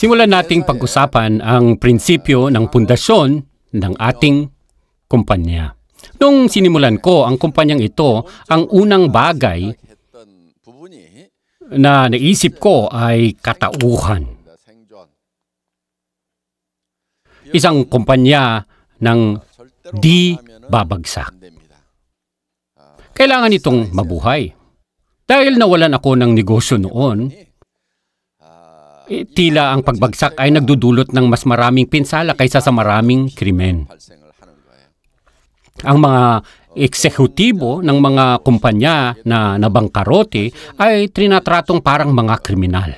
Simulan nating pag-usapan ang prinsipyo ng pundasyon ng ating kumpanya. Nung sinimulan ko ang kumpanyang ito, ang unang bagay na naisip ko ay katauhan. Isang kumpanya ng di babagsak. Kailangan itong mabuhay. Dahil nawalan ako ng negosyo noon, tila ang pagbagsak ay nagdudulot ng mas maraming pinsala kaysa sa maraming krimen. Ang mga eksekutibo ng mga kumpanya na nabangkarote ay trinatratong parang mga kriminal.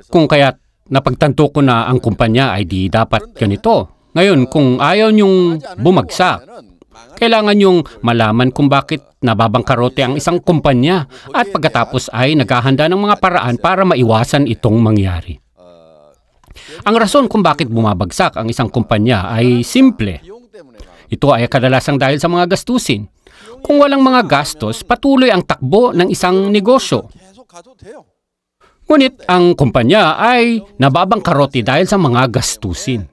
Kung kaya't napagtanto ko na ang kumpanya ay di dapat ganito. Ngayon, kung ayaw niyong bumagsak, kailangan niyong malaman kung bakit nababangkarote ang isang kumpanya at pagkatapos ay naghahanda ng mga paraan para maiwasan itong mangyari. Ang rason kung bakit bumabagsak ang isang kumpanya ay simple. Ito ay kadalasang dahil sa mga gastusin. Kung walang mga gastos, patuloy ang takbo ng isang negosyo. Ngunit ang kumpanya ay nababangkarote dahil sa mga gastusin.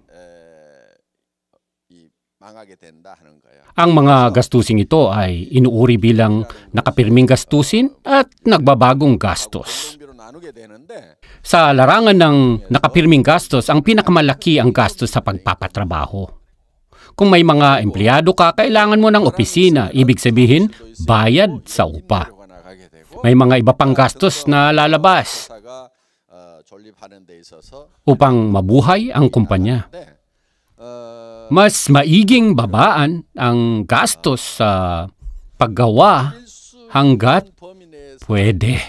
Ang mga gastusin ito ay inuuri bilang nakapirming gastusin at nagbabagong gastos. Sa larangan ng nakapirming gastos, ang pinakamalaki ang gastos sa pagpapatrabaho. Kung may mga empleyado ka, kailangan mo ng opisina, ibig sabihin, bayad sa upa. May mga iba pang gastos na lalabas upang mabuhay ang kumpanya. Mas maiging babaan ang gastos sa paggawa hanggat pwede.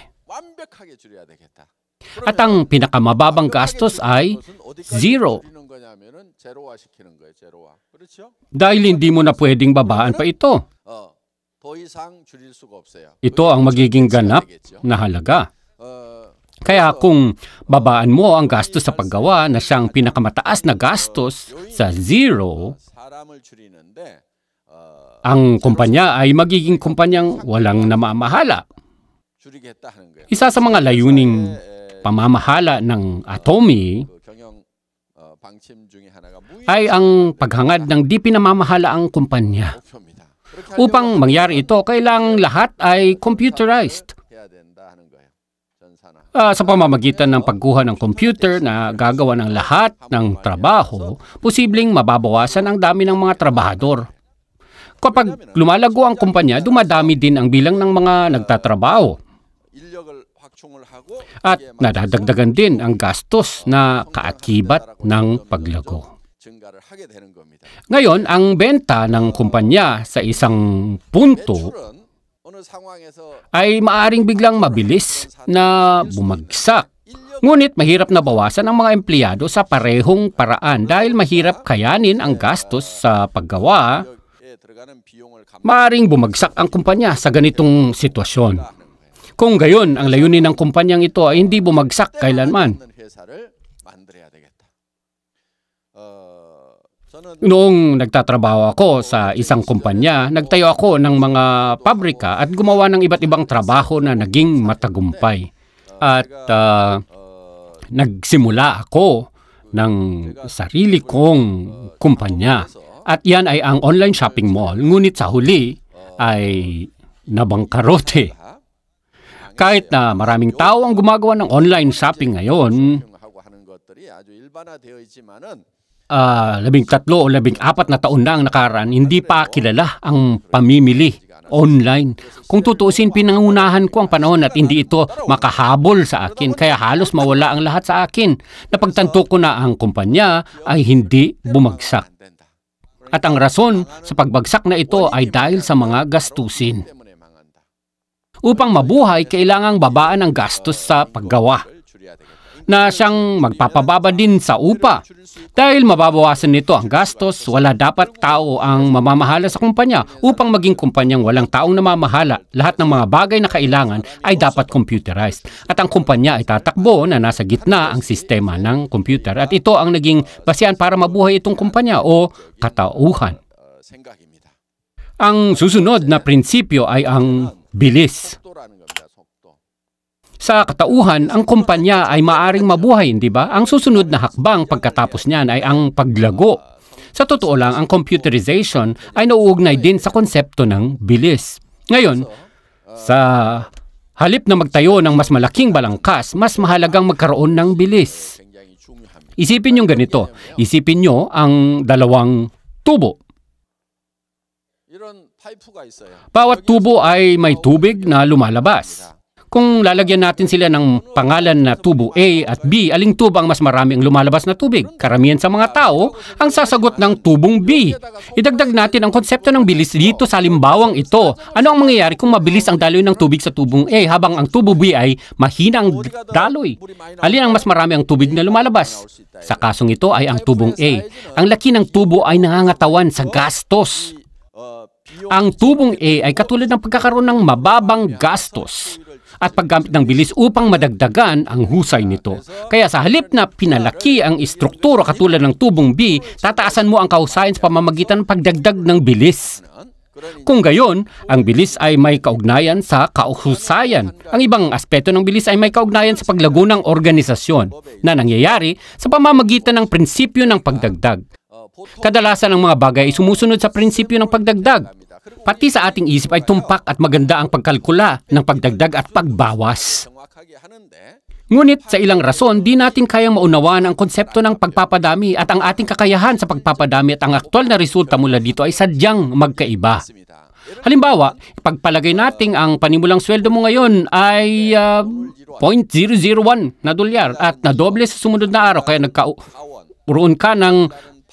At ang pinakamababang gastos ay zero. Dahil hindi mo na pwedeng babaan pa ito. Ito ang magiging ganap na halaga. Kaya kung babaan mo ang gastos sa paggawa na siyang pinakamataas na gastos sa zero, ang kumpanya ay magiging kumpanyang walang namamahala. Isa sa mga layuning pamamahala ng Atomy ay ang paghangad ng di pinamamahala ang kumpanya. Upang mangyari ito, kailangang lahat ay computerized. Sa pamamagitan ng pagkuha ng computer na gagawa ng lahat ng trabaho, posibleng mababawasan ang dami ng mga trabahador. Kapag lumalago ang kumpanya, dumadami din ang bilang ng mga nagtatrabaho. At nadadagdagan din ang gastos na kaakibat ng paglago. Ngayon, ang benta ng kumpanya sa isang punto ay maaring biglang mabilis na bumagsak. Ngunit mahirap na bawasan ang mga empleyado sa parehong paraan dahil mahirap kayanin ang gastos sa paggawa. Maaring bumagsak ang kumpanya sa ganitong sitwasyon. Kung gayon, ang layunin ng kumpanyang ito ay hindi bumagsak kailanman. Noong nagtatrabaho ako sa isang kumpanya, nagtayo ako ng mga pabrika at gumawa ng iba't ibang trabaho na naging matagumpay. At nagsimula ako ng sarili kong kumpanya. At yan ay ang online shopping mall. Ngunit sa huli ay nabangkarote. Kahit na maraming tao ang gumagawa ng online shopping ngayon, 13 o 14 na taon na ang nakaraan, hindi pa kilala ang pamimili online. Kung tutuusin, pinangunahan ko ang panahon at hindi ito makahabol sa akin, kaya halos mawala ang lahat sa akin. Napagtanto ko na ang kumpanya ay hindi bumagsak. At ang rason sa pagbagsak na ito ay dahil sa mga gastusin. Upang mabuhay, kailangang babaan ang gastos sa paggawa na siyang magpapababa din sa upa. Dahil mababawasan nito ang gastos, wala dapat tao ang mamamahala sa kumpanya. Upang maging kumpanyang walang taong namamahala, lahat ng mga bagay na kailangan ay dapat computerized. At ang kumpanya ay tatakbo na nasa gitna ang sistema ng computer. At ito ang naging basihan para mabuhay itong kumpanya o katauhan. Ang susunod na prinsipyo ay ang bilis. Sa katauhan, ang kumpanya ay maaring mabuhay, hindi ba? Ang susunod na hakbang pagkatapos niyan ay ang paglago. Sa totoo lang, ang computerization ay nauugnay din sa konsepto ng bilis. Ngayon, sa halip na magtayo ng mas malaking balangkas, mas mahalagang magkaroon ng bilis. Isipin nyo ganito, isipin nyo ang dalawang tubo. Bawat tubo ay may tubig na lumalabas. Kung lalagyan natin sila ng pangalan na tubo A at B, aling tubo ang mas marami ang lumalabas na tubig? Karamihan sa mga tao ang sasagot ng tubong B. Idagdag natin ang konsepto ng bilis dito sa halimbawang ito. Ano ang mangyayari kung mabilis ang daloy ng tubig sa tubong A habang ang tubo B ay mahina ang daloy? Alin ang mas marami ang tubig na lumalabas? Sa kasong ito ay ang tubong A. Ang laki ng tubo ay nangangatawan sa gastos. Ang tubong A ay katulad ng pagkakaroon ng mababang gastos at paggamit ng bilis upang madagdagan ang husay nito. Kaya sa halip na pinalaki ang istruktura katulad ng tubong B, tataasan mo ang kahusayan sa pamamagitan ng pagdagdag ng bilis. Kung gayon, ang bilis ay may kaugnayan sa kahusayan. Ang ibang aspeto ng bilis ay may kaugnayan sa paglago ng organisasyon na nangyayari sa pamamagitan ng prinsipyo ng pagdagdag. Kadalasan ang mga bagay ay sumusunod sa prinsipyo ng pagdagdag. Pati sa ating isip ay tumpak at maganda ang pagkalkula ng pagdagdag at pagbawas. Ngunit sa ilang rason, di natin kayang maunawaan ang konsepto ng pagpapadami at ang ating kakayahan sa pagpapadami at ang aktwal na resulta mula dito ay sadyang magkaiba. Halimbawa, ipagpalagay natin ang panimulang sweldo mo ngayon ay 0.001 na dolyar at nadoble sa sumunod na araw kaya nagkaroon ka ng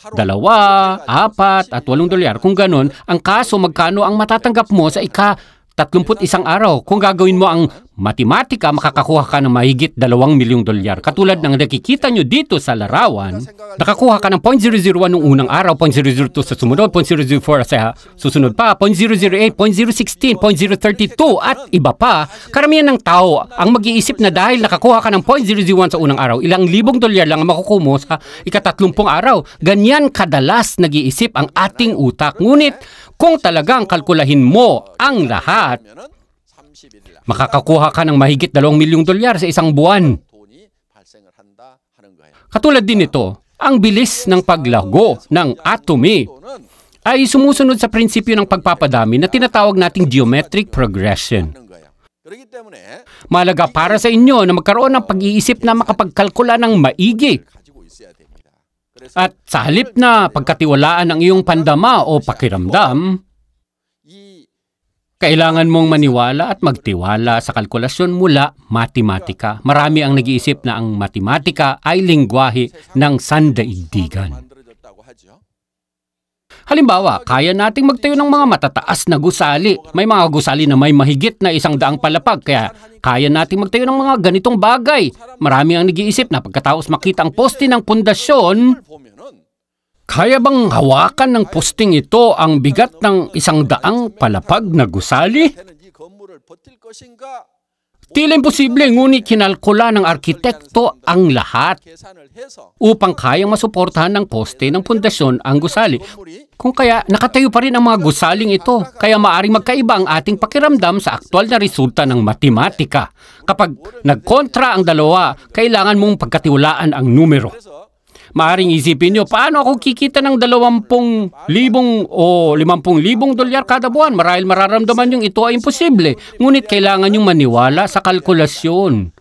2, 4 at 8 dolyar. Kung ganon, ang kaso magkano ang matatanggap mo sa ika-31 araw? Kung gagawin mo ang matematika, makakakuha ka ng mahigit 2 milyong dolyar. Katulad ng nakikita nyo dito sa larawan, nakakuha ka ng 0.001 noong unang araw, 0.002 sa sumunod, 0.004 sa susunod pa, 0.008, 0.016, 0.032 at iba pa. Karamihan ng tao ang mag-iisip na dahil nakakuha ka ng 0.001 sa unang araw, ilang libong dolyar lang ang makukuha mo sa ika-30 araw. Ganyan kadalas nag-iisip ang ating utak. Ngunit kung talagang kalkulahin mo ang lahat, makakakuha ka ng mahigit 2 milyong dolyar sa isang buwan. Katulad din ito, ang bilis ng paglago ng atomi ay sumusunod sa prinsipyo ng pagpapadami na tinatawag nating geometric progression. Mahalaga para sa inyo na magkaroon ng pag-iisip na makapagkalkula ng maigi. At sa halip na pagkatiwalaan ang iyong pandama o pakiramdam, kailangan mong maniwala at magtiwala sa kalkulasyon mula matematika. Marami ang nag-iisip na ang matematika ay lingwahe ng sandaigdigan. Halimbawa, kaya nating magtayo ng mga matataas na gusali. May mga gusali na may mahigit na 100 palapag, kaya kaya nating magtayo ng mga ganitong bagay. Marami ang nag-iisip na pagkatapos makita ang poste ng pundasyon, kaya bang hawakan ng posting ito ang bigat ng 100 palapag na gusali? Tila imposible, ngunit kinalkula ng arkitekto ang lahat upang kayang masuportahan ng poste ng pundasyon ang gusali. Kung kaya, nakatayo pa rin ang mga gusaling ito. Kaya maaring magkaiba ang ating pakiramdam sa aktwal na resulta ng matematika. Kapag nagkontra ang dalawa, kailangan mong pagkatiwalaan ang numero. Maaring isipin nyo, paano ako kikita ng 20,000 o 50,000 dolyar kada buwan? Marahil mararamdaman yung ito ay imposible. Ngunit kailangan yung maniwala sa kalkulasyon.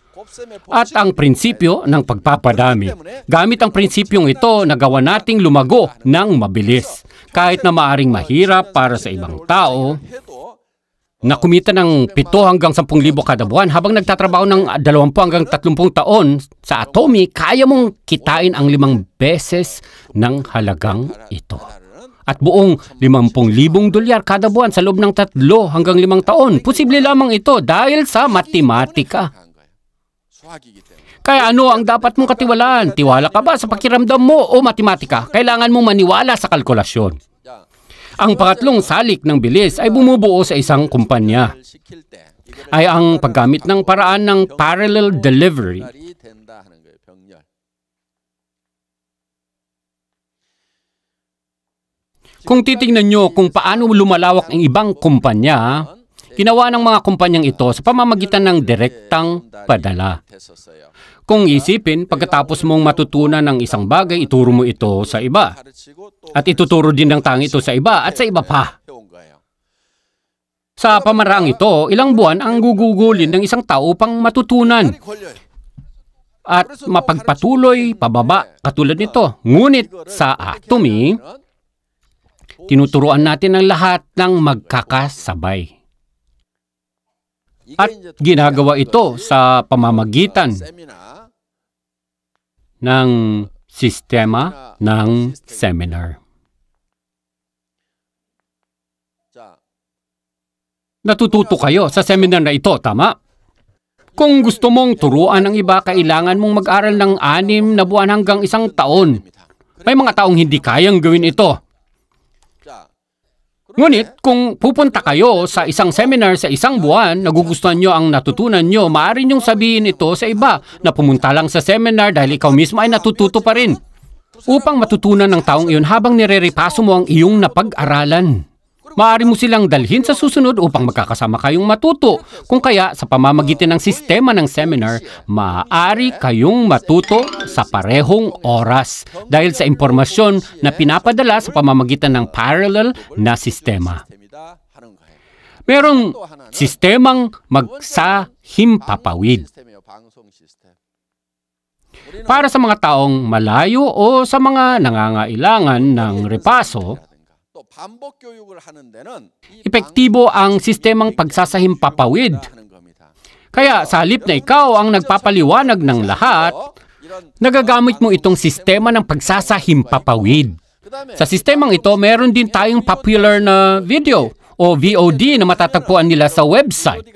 At ang prinsipyo ng pagpapadami. Gamit ang prinsipyong ito, nagawa nating lumago ng mabilis. Kahit na maaring mahirap para sa ibang tao, na kumita ng 7 hanggang 10,000 kada buwan habang nagtatrabaho ng 20 hanggang 30 taon sa Atomy, kaya mong kitain ang 5 beses ng halagang ito. At buong 50,000 dolyar kada buwan sa loob ng 3 hanggang 5 taon. Posible lamang ito dahil sa matematika. Kaya ano ang dapat mong katiwalaan? Tiwala ka ba sa pakiramdam mo o matematika? Kailangan mong maniwala sa kalkulasyon. Ang pangatlong salik ng bilis ay bumubuo sa isang kumpanya. Ay ang paggamit ng paraan ng parallel delivery. Kung titingnan nyo kung paano lumalawak ang ibang kumpanya, ginawa ng mga kumpanyang ito sa pamamagitan ng direktang padala. Kung isipin, pagkatapos mong matutunan ng isang bagay, ituro mo ito sa iba. At ituturo din ng tao ito sa iba at sa iba pa. Sa pamaraang ito, ilang buwan ang gugugulin ng isang tao upang matutunan at mapagpatuloy pababa katulad nito. Ngunit sa Atomy, tinuturuan natin ang lahat ng magkakasabay. At ginagawa ito sa pamamagitan ng sistema ng seminar. Natututo kayo sa seminar na ito, tama? Kung gusto mong turuan ng iba, kailangan mong mag-aral ng 6 na buwan hanggang 1 taon. May mga taong hindi kayang gawin ito. Ngunit kung pupunta kayo sa isang seminar sa 1 buwan, nagugustuhan nyo ang natutunan nyo, maaari nyong sabihin ito sa iba na pumunta lang sa seminar dahil ikaw mismo ay natututo pa rin. Upang matutunan ng taong iyon habang nire-repaso mo ang iyong napag-aralan. Maaari mo silang dalhin sa susunod upang magkakasama kayong matuto. Kung kaya, sa pamamagitan ng sistema ng seminar, maaari kayong matuto sa parehong oras dahil sa impormasyon na pinapadala sa pamamagitan ng parallel na sistema. Merong sistemang magsahimpapawid. Para sa mga taong malayo o sa mga nangangailangan ng repaso, epektibo ang sistemang pagsasahimpapawid. Kaya sa halip na ikaw ang nagpapaliwanag ng lahat, nagagamit mo itong sistema ng pagsasahimpapawid. Sa sistemang ito, meron din tayong popular na video o VOD na matatagpuan nila sa website.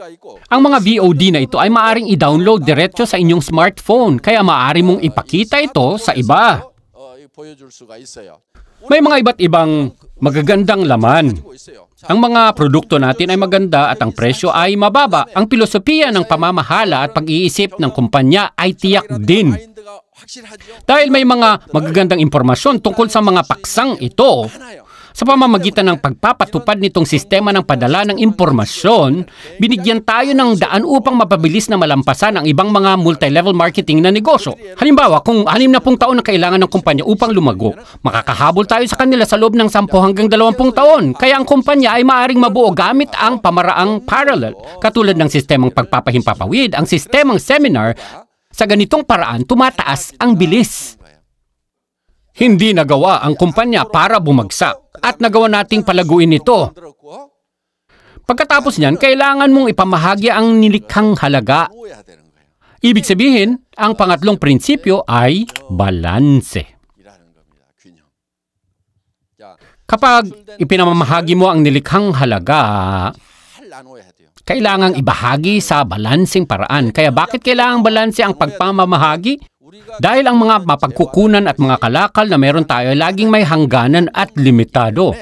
Ang mga VOD na ito ay maaaring i-download diretso sa inyong smartphone, kaya maaari mong ipakita ito sa iba. May mga iba't ibang magagandang laman. Ang mga produkto natin ay maganda at ang presyo ay mababa. Ang filosofiya ng pamamahala at pag-iisip ng kumpanya ay tiyak din. Dahil may mga magagandang impormasyon tungkol sa mga paksang ito, sa pamamagitan ng pagpapatupad nitong sistema ng padala ng impormasyon, binigyan tayo ng daan upang mapabilis na malampasan ang ibang mga multi-level marketing na negosyo. Halimbawa, kung 60 taon na kailangan ng kumpanya upang lumago, makakahabol tayo sa kanila sa loob ng 10 hanggang 20 taon. Kaya ang kumpanya ay maaaring mabuo gamit ang pamaraang parallel. Katulad ng sistemang pagpapahimpapawid, ang sistemang seminar, sa ganitong paraan tumataas ang bilis. Hindi nagawa ang kumpanya para bumagsak at nagawa nating palaguin ito. Pagkatapos niyan, kailangan mong ipamahagi ang nilikhang halaga. Ibig sabihin, ang pangatlong prinsipyo ay balanse. Kapag ipinamamahagi mo ang nilikhang halaga, kailangang ibahagi sa balanseng paraan. Kaya bakit kailangang balanse ang pagpamamahagi? Dahil ang mga mapagkukunan at mga kalakal na meron tayo ay laging may hangganan at limitado.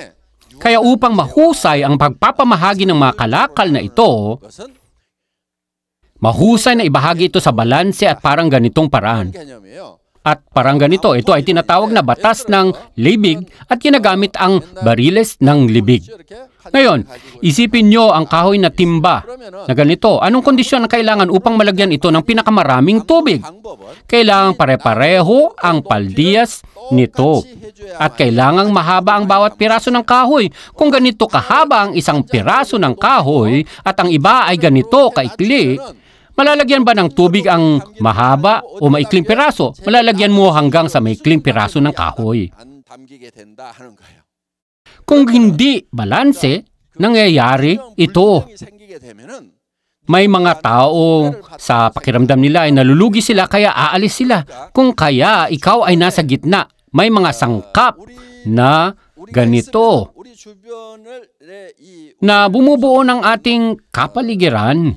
Kaya upang mahusay ang pagpapamahagi ng mga kalakal na ito, mahusay na ibahagi ito sa balanse at parang ganitong paraan. At parang ganito, ito ay tinatawag na batas ng libig at ginagamit ang bariles ng libig. Ngayon, isipin nyo ang kahoy na timba na ganito. Anong kondisyon ang kailangan upang malagyan ito ng pinakamaraming tubig? Kailangang pare-pareho ang paldias nito. At kailangang mahaba ang bawat piraso ng kahoy. Kung ganito kahaba ang isang piraso ng kahoy at ang iba ay ganito kaikli, malalagyan ba ng tubig ang mahaba o maikling piraso? Malalagyan mo hanggang sa maikling piraso ng kahoy. Kung hindi balanse, nangyayari ito. May mga tao sa pakiramdam nila ay nalulugi sila kaya aalis sila. Kung kaya ikaw ay nasa gitna, may mga sangkap na ganito na bumubuo ng ating kapaligiran.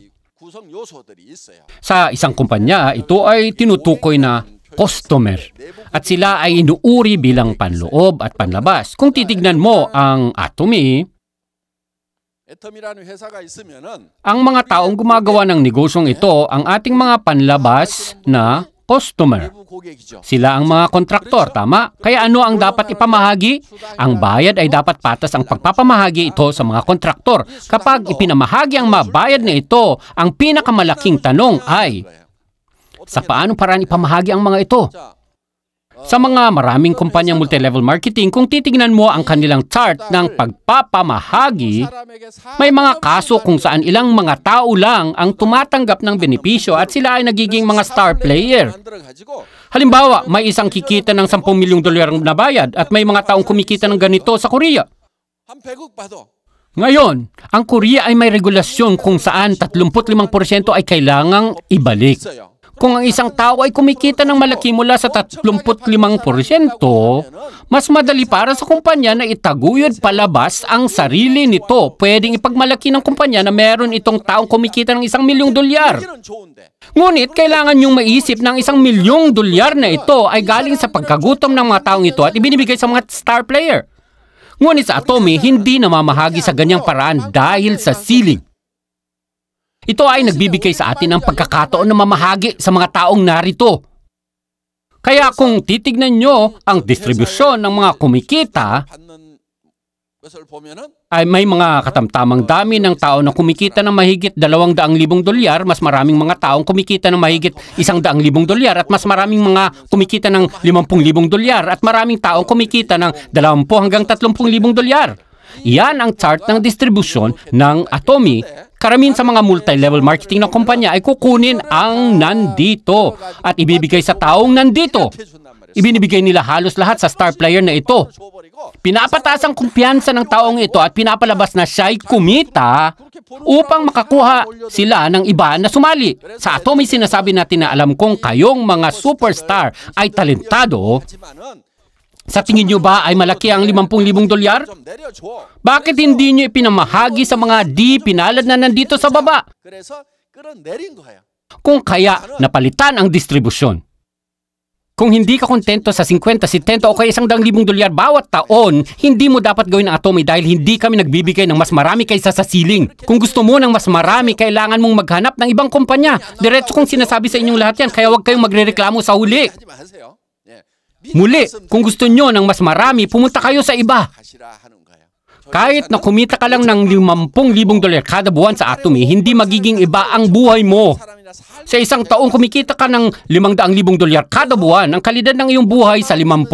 Sa isang kumpanya, ito ay tinutukoy na customer at sila ay inuuri bilang panloob at panlabas. Kung titignan mo ang Atomy, ang mga taong gumagawa ng negosyong ito, ang ating mga panlabas na customer. Sila ang mga kontraktor, tama? Kaya ano ang dapat ipamahagi? Ang bayad ay dapat patas ang pagpapamahagi ito sa mga kontraktor. Kapag ipinamahagi ang mabayad na ito, ang pinakamalaking tanong ay, sa paanong paraan ipamahagi ang mga ito? Sa mga maraming kumpanyang multilevel marketing, kung titignan mo ang kanilang chart ng pagpapamahagi, may mga kaso kung saan ilang mga tao lang ang tumatanggap ng benepisyo at sila ay nagiging mga star player. Halimbawa, may isang kikita ng $10 milyong na bayad at may mga taong kumikita ng ganito sa Korea. Ngayon, ang Korea ay may regulasyon kung saan 35% ay kailangang ibalik. Kung ang isang tao ay kumikita ng malaki mula sa 35%, mas madali para sa kumpanya na itaguyod palabas ang sarili nito. Pwedeng ipagmalaki ng kumpanya na meron itong taong kumikita ng $1 milyong. Ngunit kailangan niyong maisip na ang $1 milyong na ito ay galing sa pagkagutom ng mga taong ito at ibinibigay sa mga star player. Ngunit sa Atomy, hindi namamahagi sa ganyang paraan dahil sa ceiling. Ito ay nagbibigay sa atin ng pagkakataon na mamahagi sa mga taong narito. Kaya kung titignan nyo ang distribusyon ng mga kumikita, ay may mga katamtamang dami ng tao na kumikita ng mahigit $200,000, mas maraming mga taong kumikita ng mahigit $100,000 at mas maraming mga kumikita ng $50,000 at maraming taong kumikita ng $20,000 hanggang $30,000. Yan ang chart ng distribusyon ng Atomy. Karamihan sa mga multi-level marketing na kumpanya ay kukunin ang nandito at ibibigay sa taong nandito. Ibinibigay nila halos lahat sa star player na ito. Pinapataas ang kumpiyansa ng taong ito at pinapalabas na siya'y kumita upang makakuha sila ng iba na sumali. Sa Atomy sinasabi natin na alam kong kayong mga superstar ay talentado. Sa tingin nyo ba ay malaki ang $50,000? Bakit hindi nyo ipinamahagi sa mga di pinalad na nandito sa baba? Kung kaya napalitan ang distribusyon. Kung hindi ka kontento sa 50, 70 o kaya $100,000 bawat taon, hindi mo dapat gawin ang Atomy dahil hindi kami nagbibigay ng mas marami kaysa sa ceiling. Kung gusto mo ng mas marami, kailangan mong maghanap ng ibang kumpanya. Diretso kong sinasabi sa inyong lahat yan, kaya huwag kayong magrereklamo sa huli. Muli, kung gusto nyo ng mas marami, pumunta kayo sa iba. Kahit na kumita ka lang ng $50,000 kada buwan sa Atomy, hindi magiging iba ang buhay mo. Sa isang taong kumikita ka ng $500,000 kada buwan, ang kalidad ng iyong buhay sa $50,000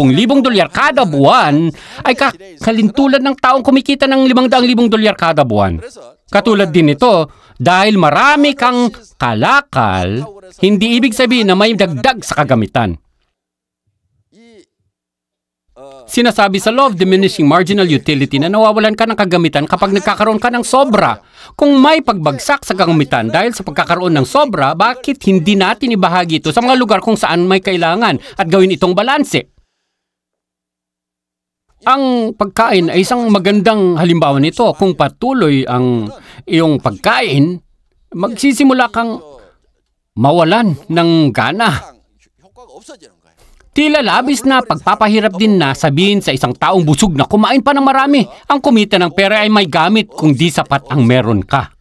kada buwan ay kalintulan ng taong kumikita ng $500,000 kada buwan. Katulad din ito, dahil marami kang kalakal, hindi ibig sabihin na may dagdag sa kagamitan. Sinasabi sa Law of Diminishing Marginal Utility na nawawalan ka ng kagamitan kapag nagkakaroon ka ng sobra. Kung may pagbagsak sa kagamitan dahil sa pagkakaroon ng sobra, bakit hindi natin ibahagi ito sa mga lugar kung saan may kailangan at gawin itong balanse? Ang pagkain ay isang magandang halimbawa nito. Kung patuloy ang iyong pagkain, magsisimula kang mawalan ng gana. Tila labis na pagpapahirap din na sabihin sa isang taong busog na kumain pa ng marami. Ang kumita ng pera ay may gamit kung di sapat ang meron ka.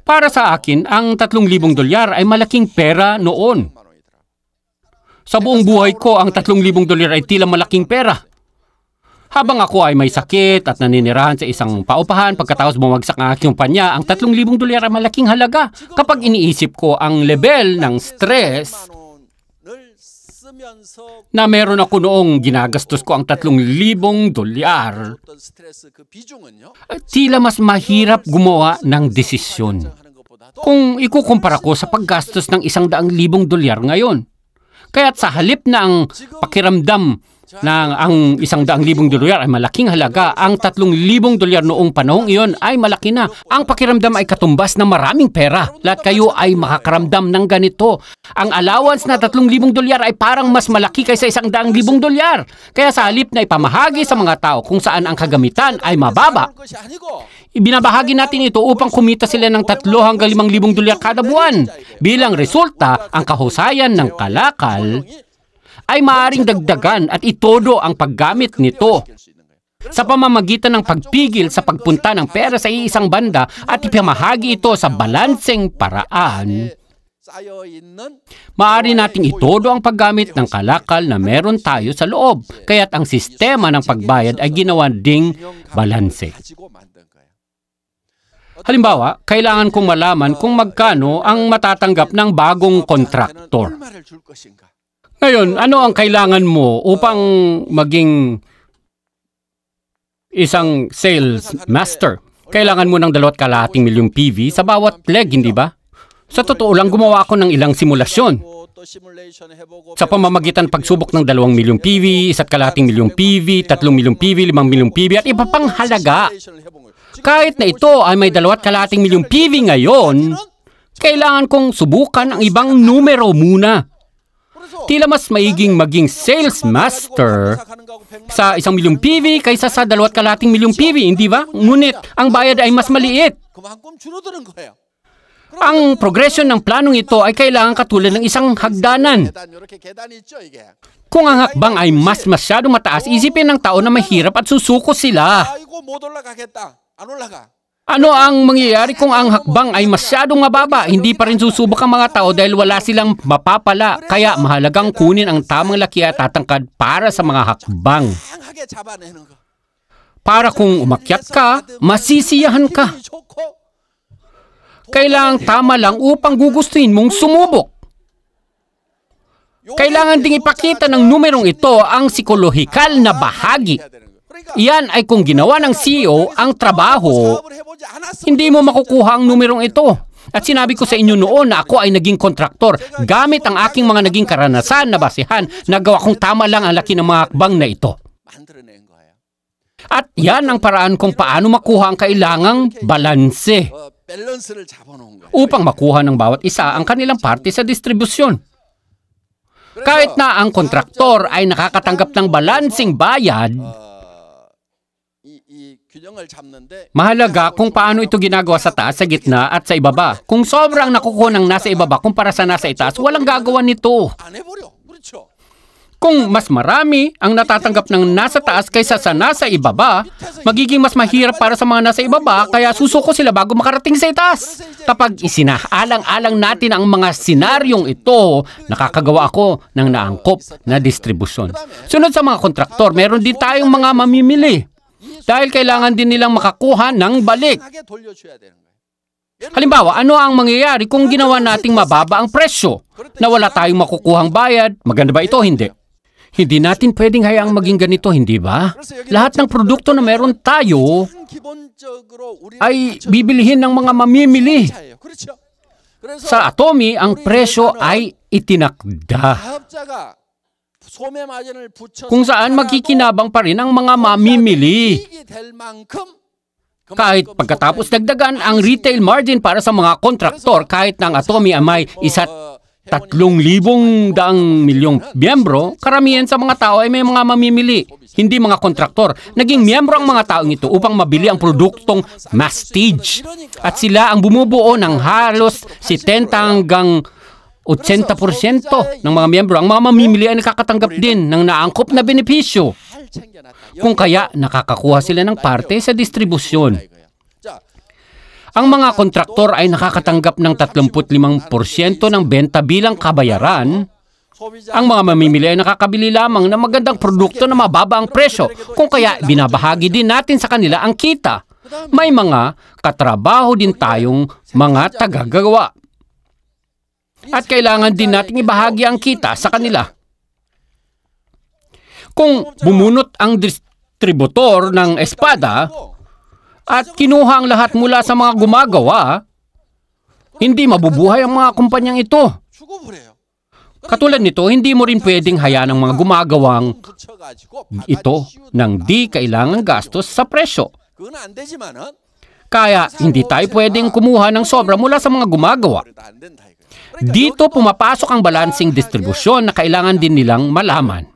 Para sa akin, ang $3,000 ay malaking pera noon. Sa buong buhay ko, ang $3,000 ay tila malaking pera. Habang ako ay may sakit at naninirahan sa isang paupahan, pagkatapos bumagsak ang aking kumpanya, ang $3,000 ay malaking halaga. Kapag iniisip ko ang level ng stress na meron ako noong ginagastos ko ang $3,000, tila mas mahirap gumawa ng desisyon kung ikukumpara ko sa paggastos ng $100,000 ngayon. Kaya't sa halip na ang pakiramdam na ang $100,000 ay malaking halaga, ang $3,000 noong panahong iyon ay malaki na. Ang pakiramdam ay katumbas ng maraming pera. Lahat kayo ay makakaramdam ng ganito. Ang allowance na $3,000 ay parang mas malaki kaysa $100,000. Kaya sa halip na ipamahagi sa mga tao kung saan ang kagamitan ay mababa, ibinabahagi natin ito upang kumita sila ng $3,000 hanggang $5,000 kada buwan. Bilang resulta, ang kahusayan ng kalakal ay maaaring dagdagan at itodo ang paggamit nito sa pamamagitan ng pagpigil sa pagpunta ng pera sa iisang banda at ipamahagi ito sa balanseng paraan. Maaari nating itodo ang paggamit ng kalakal na meron tayo sa loob, kaya't ang sistema ng pagbayad ay ginawa ding balanse. Halimbawa, kailangan kong malaman kung magkano ang matatanggap ng bagong kontraktor. Ngayon, ano ang kailangan mo upang maging isang sales master? Kailangan mo ng 2.5 milyong PV sa bawat leg, hindi ba? Sa totoo lang, gumawa ako ng ilang simulasyon. Sa pamamagitan pagsubok ng 2 milyong PV, 1.5 milyong PV, 3 milyong PV, 5 milyong PV, at iba pang halaga. Kahit na ito ay may 2.5 milyong PV ngayon, kailangan kong subukan ang ibang numero muna. Tila mas maiging maging sales master sa 1 milyong PV kaysa sa 2.5 milyong PV, hindi ba? Ngunit ang bayad ay mas maliit. Ang progresyon ng planong ito ay kailangan katulad ng isang hagdanan. Kung ang hakbang ay masyadong mataas, isipin ng tao na mahirap at susuko sila. Ano ang mangyayari kung ang hakbang ay masyadong mababa? Hindi pa rin susubok ang mga tao dahil wala silang mapapala. Kaya mahalagang kunin ang tamang laki at tatangkad para sa mga hakbang. Para kung umakyat ka, masisiyahan ka. Kailangang tama lang upang gugustuhin mong sumubok. Kailangan ding ipakita ng numerong ito ang psikolohikal na bahagi. Iyan ay kung ginawa ng CEO ang trabaho, hindi mo makukuha ang numerong ito. At sinabi ko sa inyo noon na ako ay naging kontraktor. Gamit ang aking mga naging karanasan na basihan, nagawa kong tama lang ang laki ng mga hakbang na ito. At yan ang paraan kung paano makuha ang kailangang balanse upang makuha ng bawat isa ang kanilang parte sa distribusyon. Kahit na ang kontraktor ay nakakatanggap ng balansing bayad, mahalaga kung paano ito ginagawa sa taas, sa gitna at sa ibaba. Kung sobrang nakukuha ng nasa ibaba kumpara sa nasa itaas, walang gagawa nito. Kung mas marami ang natatanggap ng nasa taas kaysa sa nasa ibaba, magiging mas mahirap para sa mga nasa ibaba, kaya susuko sila bago makarating sa itaas. Kapag isinaalang-alang natin ang mga senaryong ito, nakakagawa ako ng naangkop na distribusyon. Sunod sa mga kontraktor, meron din tayong mga mamimili. Dahil kailangan din nilang makakuha ng balik. Halimbawa, ano ang mangyayari kung ginawa nating mababa ang presyo na wala tayong makukuhang bayad? Maganda ba ito? Hindi. Hindi natin pwedeng hayaang maging ganito, hindi ba? Lahat ng produkto na meron tayo ay bibilihin ng mga mamimili. Sa Atomy, ang presyo ay itinakda, kung saan magkikinabang pa rin ang mga mamimili. Kahit pagkatapos dagdagan ang retail margin para sa mga kontraktor, kahit na ang Atomy ay may 3,000 milyong miyembro, karamihan sa mga tao ay may mga mamimili, hindi mga kontraktor. Naging miyembro ang mga taong ito upang mabili ang produktong Mastige. At sila ang bumubuo ng halos 70 hanggang 80% ng mga miyembro. Ang mga mamimili ay nakakatanggap din ng naangkop na benepisyo, kung kaya nakakakuha sila ng parte sa distribusyon. Ang mga kontraktor ay nakakatanggap ng 35% ng benta bilang kabayaran. Ang mga mamimili ay nakakabili lamang ng magandang produkto na mababa ang presyo, kung kaya binabahagi din natin sa kanila ang kita. May mga katrabaho din tayong mga tagagawa. At kailangan din nating ibahagi ang kita sa kanila. Kung bumunot ang distributor ng espada at kinuha ang lahat mula sa mga gumagawa, hindi mabubuhay ang mga kumpanyang ito. Katulad nito, hindi mo rin pwedeng hayaan ang mga gumagawang ito ng di kailangang gastos sa presyo. Kaya hindi tayo pwedeng kumuha ng sobra mula sa mga gumagawa. Dito pumapasok ang balansing distribusyon na kailangan din nilang malaman.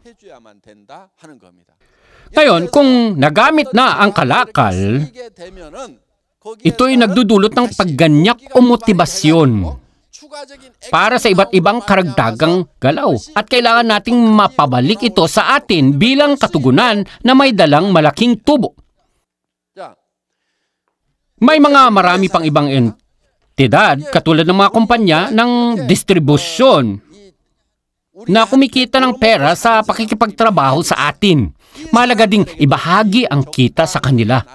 Ngayon, kung nagamit na ang kalakal, ito'y nagdudulot ng pagganyak o motibasyon para sa iba't ibang karagdagang galaw. At kailangan nating mapabalik ito sa atin bilang katugunan na may dalang malaking tubo. May mga marami pang ibang entidad katulad ng mga kumpanya ng distribusyon na kumikita ng pera sa pakikipagtrabaho sa atin. Mahalaga ding ibahagi ang kita sa kanila.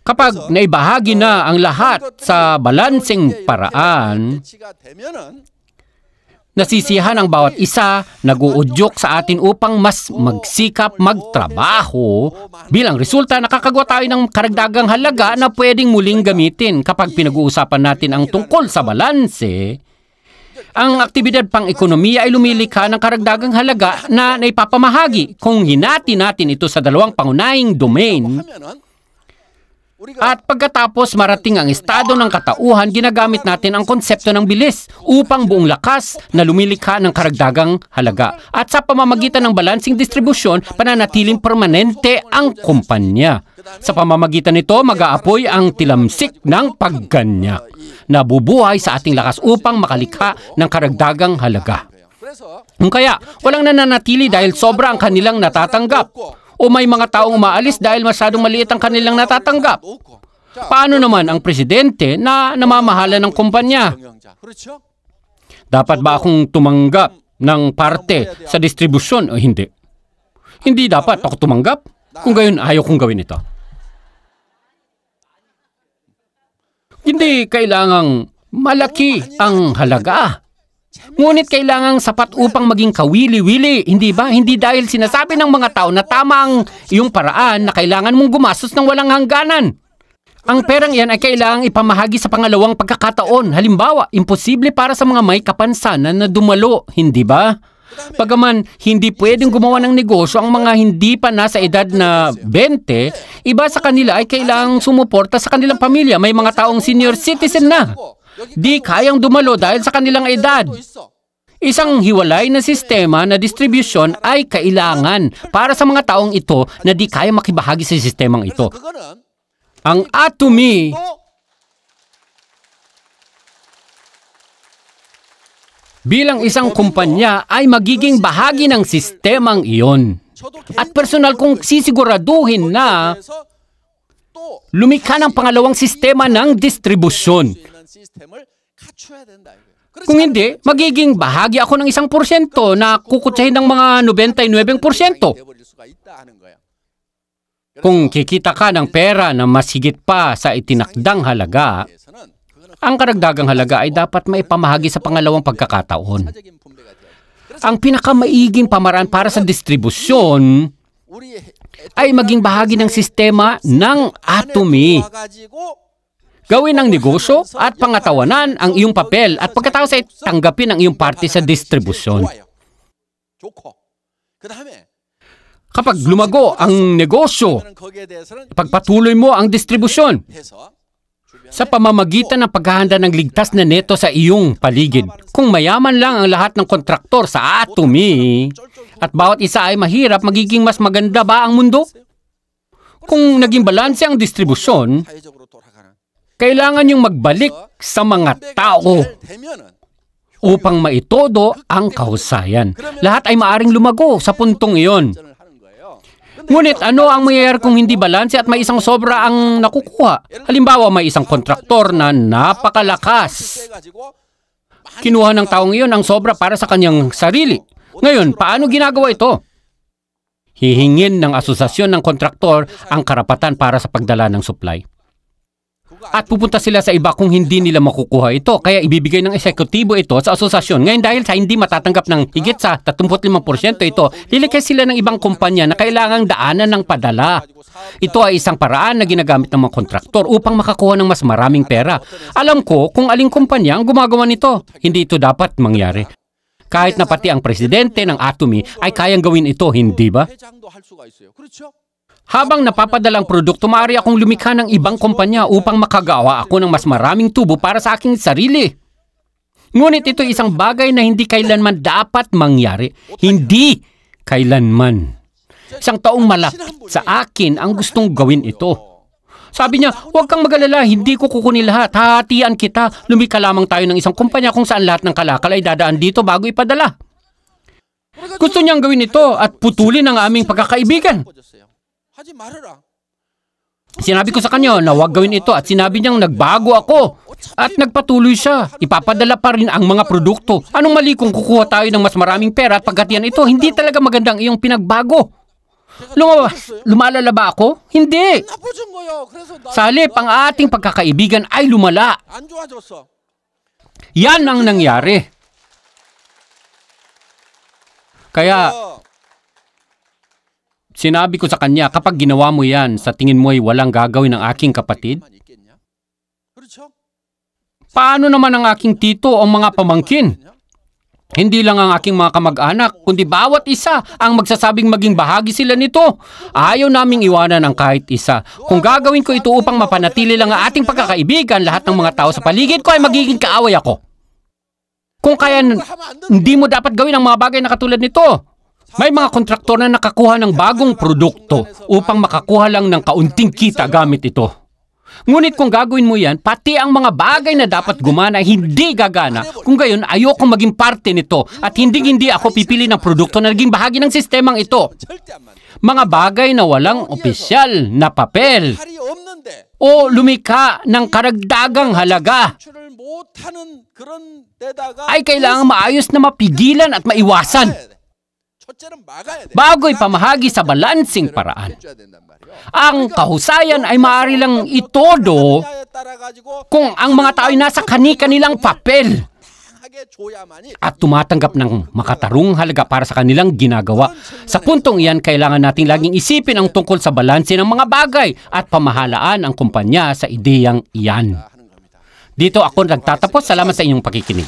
Kapag naibahagi na ang lahat sa balanseng paraan, nasisiyahan ang bawat isa, nag-uudyok sa atin upang mas magsikap magtrabaho. Bilang resulta, nakakagawa tayo ng karagdagang halaga na pwedeng muling gamitin. Kapag pinag-uusapan natin ang tungkol sa balanse, ang aktibidad pang-ekonomiya ay lumilikha ng karagdagang halaga na naipapamahagi. Kung hinati natin ito sa dalawang pangunahing domain, at pagkatapos marating ang estado ng katauhan, ginagamit natin ang konsepto ng bilis upang buong lakas na lumilikha ng karagdagang halaga. At sa pamamagitan ng balansing distribusyon, pananatiling permanente ang kumpanya. Sa pamamagitan nito, mag-aapoy ang tilamsik ng pagganyak na bubuhay sa ating lakas upang makalikha ng karagdagang halaga. Kaya, walang nananatili dahil sobra ang kanilang natatanggap. O may mga taong umaalis dahil masyadong maliit ang kanilang natatanggap. Paano naman ang presidente na namamahala ng kumpanya? Dapat ba akong tumanggap ng parte sa distribusyon o hindi? Hindi dapat ako tumanggap. Kung gayon, ayaw kong gawin ito. Hindi kailangang malaki ang halaga. Ngunit kailangang sapat upang maging kawili-wili, hindi ba? Hindi dahil sinasabi ng mga tao na tama ang iyong paraan na kailangan mong gumastos ng walang hangganan. Ang perang iyan ay kailangang ipamahagi sa pangalawang pagkakataon. Halimbawa, imposible para sa mga may kapansanan na dumalo, hindi ba? Bagaman hindi pwedeng gumawa ng negosyo ang mga hindi pa nasa edad na 20, iba sa kanila ay kailangang sumuporta sa kanilang pamilya. May mga taong senior citizen na. Di kayang dumalo dahil sa kanilang edad. Isang hiwalay na sistema na distribusyon ay kailangan para sa mga taong ito na di kaya makibahagi sa sistemang ito. Ang atomy bilang isang kumpanya ay magiging bahagi ng sistemang iyon. At personal kong sisiguraduhin na lumikha ng pangalawang sistema ng distribusyon. Kung hindi, magiging bahagi ako ng 1% na kukutsahin ng mga 99%. Kung kikita ka ng pera na mas higit pa sa itinakdang halaga, ang karagdagang halaga ay dapat maipamahagi sa pangalawang pagkakataon. Ang pinakamaiging pamaraan para sa distribusyon ay maging bahagi ng sistema ng atomy. Gawin ang negosyo at pangatawanan ang iyong papel at pagkatapos ay tanggapin ang iyong parte sa distribusyon. Kapag lumago ang negosyo, pagpatuloy mo ang distribusyon sa pamamagitan ng paghahanda ng ligtas na neto sa iyong paligid. Kung mayaman lang ang lahat ng kontraktor sa atomy at bawat isa ay mahirap, magiging mas maganda ba ang mundo? Kung naging balanse ang distribusyon, kailangan niyong magbalik sa mga tao upang maitodo ang kahusayan. Lahat ay maaring lumago sa puntong iyon. Ngunit ano ang mangyayari kung hindi balanse at may isang sobra ang nakukuha? Halimbawa, may isang kontraktor na napakalakas. Kinuha ng taong iyon ang sobra para sa kanyang sarili. Ngayon, paano ginagawa ito? Hihingin ng asosasyon ng kontraktor ang karapatan para sa pagdala ng supply. At pupunta sila sa iba kung hindi nila makukuha ito. Kaya ibibigay ng eksekutibo ito sa asosasyon. Ngayon dahil sa hindi matatanggap ng higit sa 35% ito, lilikha sila ng ibang kumpanya na kailangang daanan ng padala. Ito ay isang paraan na ginagamit ng mga kontraktor upang makakuha ng mas maraming pera. Alam ko kung aling kumpanya ang gumagawa nito. Hindi ito dapat mangyari. Kahit na pati ang presidente ng atomy ay kayang gawin ito, hindi ba? Habang napapadalang produkto, maaari akong lumikha ng ibang kumpanya upang makagawa ako ng mas maraming tubo para sa aking sarili. Ngunit ito isang bagay na hindi kailanman dapat mangyari. Hindi kailanman. Isang taong malapit sa akin ang gustong gawin ito. Sabi niya, huwag kang mag-alala, hindi ko kukunin lahat. Hahatian kita. Lumikha lamang tayo ng isang kumpanya kung saan lahat ng kalakal ay dadaan dito bago ipadala. Gusto niyang gawin ito at putulin ang aming pagkakaibigan. Sinabi ko sa kanya na huwag gawin ito at sinabi niyang nagbago ako. At nagpatuloy siya. Ipapadala pa rin ang mga produkto. Anong mali kung kukuha tayo ng mas maraming pera at pagkatiyan ito, hindi talaga magandang iyong pinagbago. Lumalala ba ako? Hindi. Sa halip, ang ating pagkakaibigan ay lumala. Yan ang nangyari. Kaya, sinabi ko sa kanya, kapag ginawa mo yan, sa tingin mo ay walang gagawin ng aking kapatid? Paano naman ang aking tito o mga pamangkin? Hindi lang ang aking mga kamag-anak, kundi bawat isa ang magsasabing maging bahagi sila nito. Ayaw naming iwanan ang kahit isa. Kung gagawin ko ito upang mapanatili lang ang ating pagkakaibigan, lahat ng mga tao sa paligid ko ay magiging kaaway ako. Kung kaya, hindi mo dapat gawin ang mga bagay na katulad nito. May mga kontraktor na nakakuha ng bagong produkto upang makakuha lang ng kaunting kita gamit ito. Ngunit kung gagawin mo yan, pati ang mga bagay na dapat gumana hindi gagana. Kung gayon, ayoko maging parte nito at hindi ako pipili ng produkto na naging bahagi ng sistemang ito. Mga bagay na walang opisyal na papel o lumikha ng karagdagang halaga ay kailangang maayos na mapigilan at maiwasan bago ipamahagi sa balansing paraan. Ang kahusayan ay maaari lang itodo kung ang mga tao ay nasa kani-kanilang papel at tumatanggap ng makatarung halaga para sa kanilang ginagawa. Sa puntong iyan, kailangan nating laging isipin ang tungkol sa balanse ng mga bagay at pamahalaan ang kumpanya sa ideyang iyan. Dito ako nagtatapos. Salamat sa inyong pakikinig.